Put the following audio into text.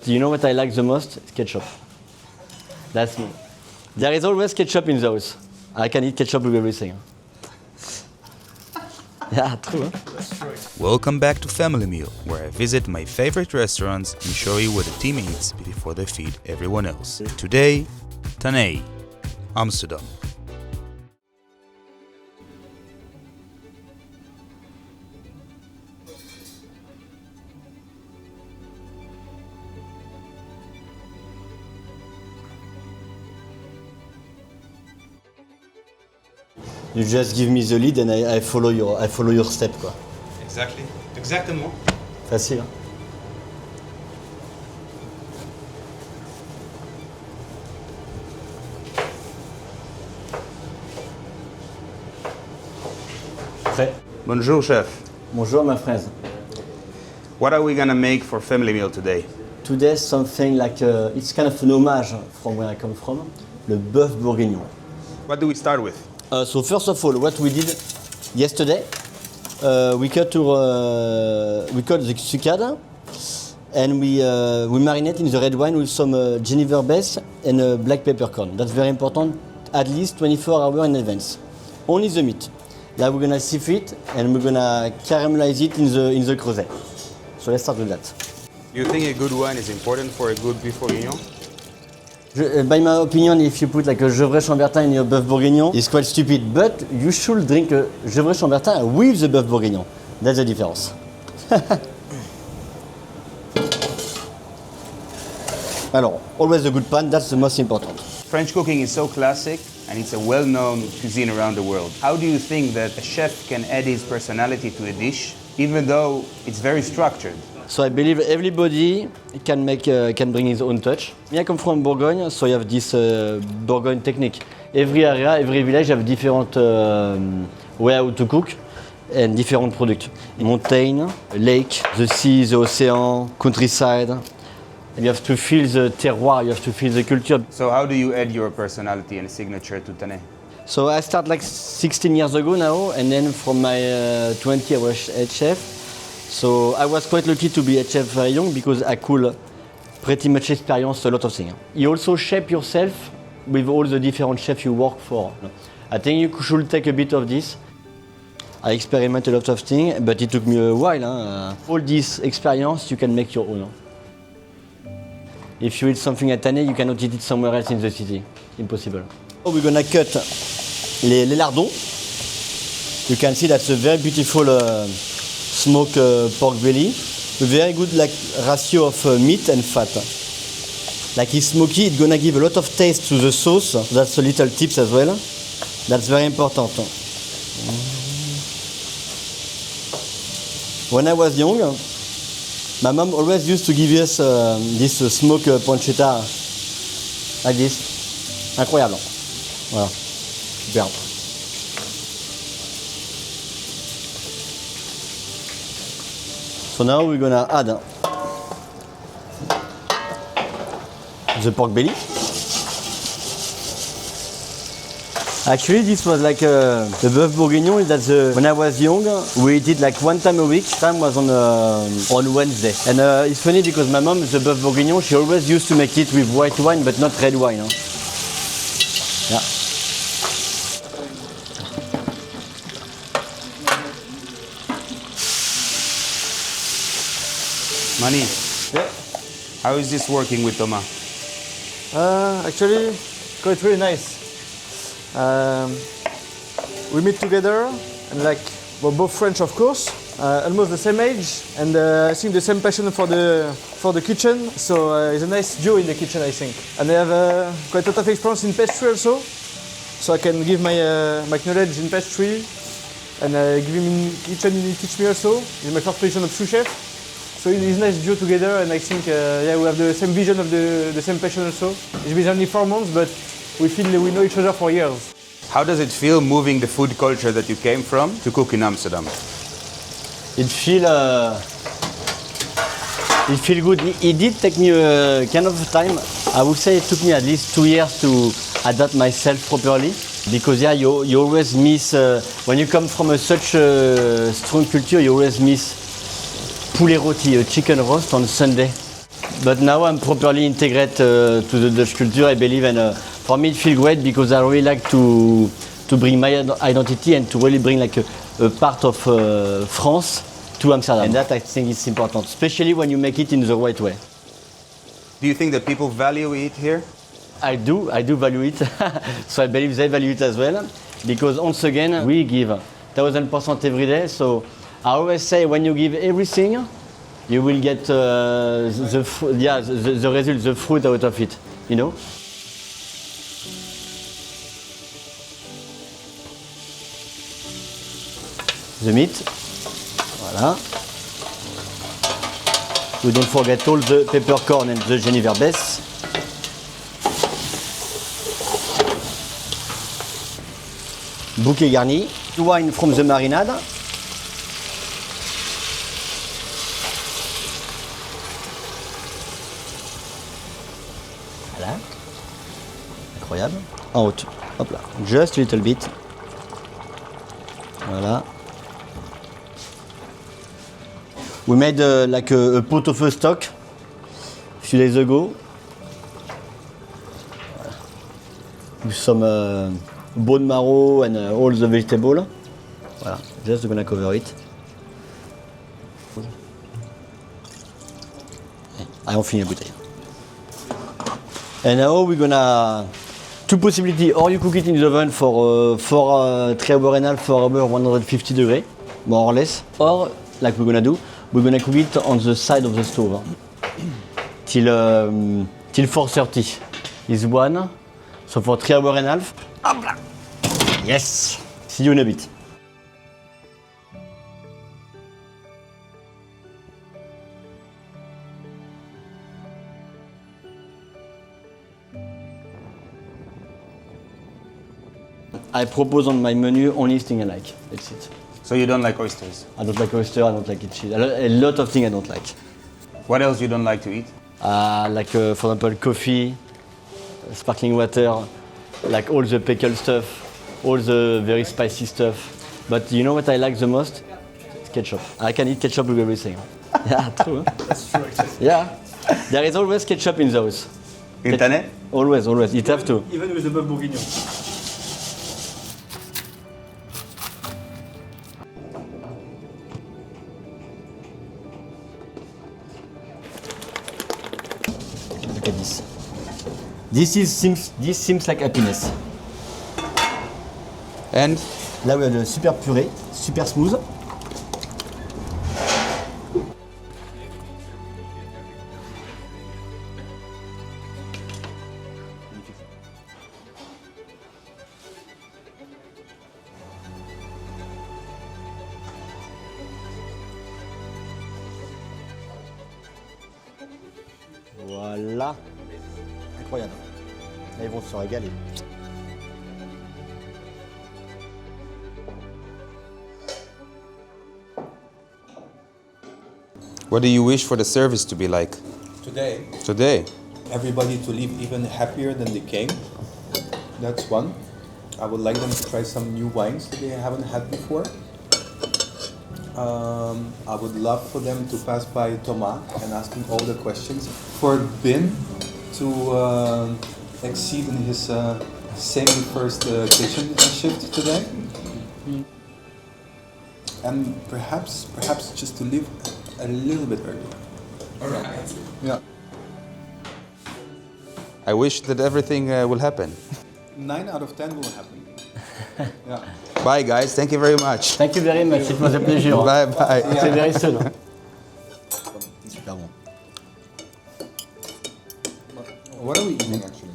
Do you know what I like the most? It's ketchup. That's me. There is always ketchup in the house. I can eat ketchup with everything. Yeah, true. Huh? Welcome back to Family Meal, where I visit my favorite restaurants and show you what the team eats before they feed everyone else. Today, Tannay, Amsterdam. You just give me the lead and I follow your step, quoi. Exactly. Exactement. Facile. Hein? Prêt? Bonjour, chef. Bonjour, my friends. What are we gonna make for Family Meal today? Today, something like it's kind of an homage from where I come from, le bœuf bourguignon. What do we start with? So first of all, what we did yesterday, we cut the sucade, and we marinate in the red wine with some Geneva base and black peppercorn. That's very important, at least 24 hours in advance. Only the meat. Now we're gonna sieve it and we're gonna caramelize it in the creuset. So let's start with that. You think a good wine is important for a good beef bourguignon? By my opinion, if you put like a Gevrey Chambertin in your bœuf bourguignon, it's quite stupid. But you should drink a Gevrey Chambertin with the bœuf bourguignon. That's the difference. Alors, always a good pan, that's the most important. French cooking is so classic and it's a well-known cuisine around the world. How do you think that a chef can add his personality to a dish, even though it's very structured? So I believe everybody can bring his own touch. Me, I come from Bourgogne, so you have this Bourgogne technique. Every area, every village have different way how to cook and different products. Mountain, lake, the sea, the ocean, countryside. And you have to feel the terroir, you have to feel the culture. So how do you add your personality and signature to Tannay? So I started like 16 years ago now, and then from my 20 I was head chef. So I was quite lucky to be a chef very young because I could pretty much experience a lot of things. You also shape yourself with all the different chefs you work for. I think you should take a bit of this. I experiment a lot of things, but it took me a while. All this experience you can make your own. If you eat something at Tannay, you cannot eat it somewhere else in the city. Impossible. So we're gonna cut les lardons. You can see that's a very beautiful smoked pork belly, with very good like ratio of meat and fat. Like it's smoky, it's gonna give a lot of taste to the sauce. That's a little tips as well. That's very important. When I was young, my mom always used to give us this smoked pancetta like this. Incroyable. Voilà. Superbe. So now we're gonna add the pork belly. Actually, this was like the bœuf bourguignon. When I was young, we eat it like one time a week. Time was on Wednesday. And it's funny because my mom, the bœuf bourguignon, she always used to make it with white wine, but not red wine. Huh? Yeah. Mani, Yeah. how is this working with Thomas? Actually, quite really nice. We meet together, and like we're both French, of course, almost the same age, and I think the same passion for the kitchen. So it's a nice duo in the kitchen, I think. And I have quite a lot of experience in pastry also, so I can give my knowledge in pastry, and give him in kitchen. He teach me also. He's my first position of sous chef. So it's a nice duo together, and I think we have the same vision of the same passion also. It's been only 4 months, but we feel we know each other for years. How does it feel moving the food culture that you came from to cook in Amsterdam? It feel good. It did take me a kind of time. I would say it took me at least 2 years to adapt myself properly. Because yeah, you always miss, when you come from such a strong culture, you always miss poulet rôti, chicken roast on Sunday. But now I'm properly integrated to the Dutch culture, I believe, and for me it feels great because I really like to bring my identity and to really bring like a part of France to Amsterdam. And that I think is important, especially when you make it in the right way. Do you think that people value it here? I do value it, so I believe they value it as well, because once again, we give 1000% every day, so I always say when you give everything, you will get the result, the fruit out of it, you know? The meat, voilà. We don't forget all the peppercorn and the Genever base. Bouquet garni, wine from the marinade. Voilà. Incroyable. En haute. Hop là. Just a little bit. Voilà. We made like a pot of a stock a few days ago. Voilà. With some bone marrow and all the vegetable. Voilà, just gonna cover it. Allez, on finit la bouteille. And now we're gonna two possibilities. Or you cook it in the oven for 3 hours and a half, 4 hours, 150 degrees, more or less. Or like we're gonna do, we're gonna cook it on the side of the stove till 4:30 is one. So for 3 hours and a half. Hop là. Yes. See you in a bit. I propose on my menu only thing I like. That's it. So you don't like oysters? I don't like oyster, I don't like it cheese. A lot of things I don't like. What else you don't like to eat? Like for example coffee, sparkling water, like all the pickle stuff, all the very spicy stuff. But you know what I like the most? It's ketchup. I can eat ketchup with everything. Yeah, true. Huh? That's true, actually. Yeah, there is always ketchup in the house. In Tannay? Always, always. You have to. Even with the Beef Bourguignon. Look at this. This seems like happiness. And Là, we have the super purée, super smooth. Voilà. Incroyable. Là, ils vont se régaler. what do you wish for the service to be like Today, today? everybody to leave even happier than they came. That's one. I would like them to try some new wines that they haven't had before. I would love for them to pass by Thomas and ask him all the questions. For Ben to exceed in his semi-first kitchen shift today. And perhaps just to leave a little bit earlier. Alright. Yeah. I wish that everything will happen. 9 out of 10 will happen. Yeah. Bye guys, thank you very much. Thank you very much, it was a pleasure. Bye bye. C'est very soon. Super bon. What are we eating actually?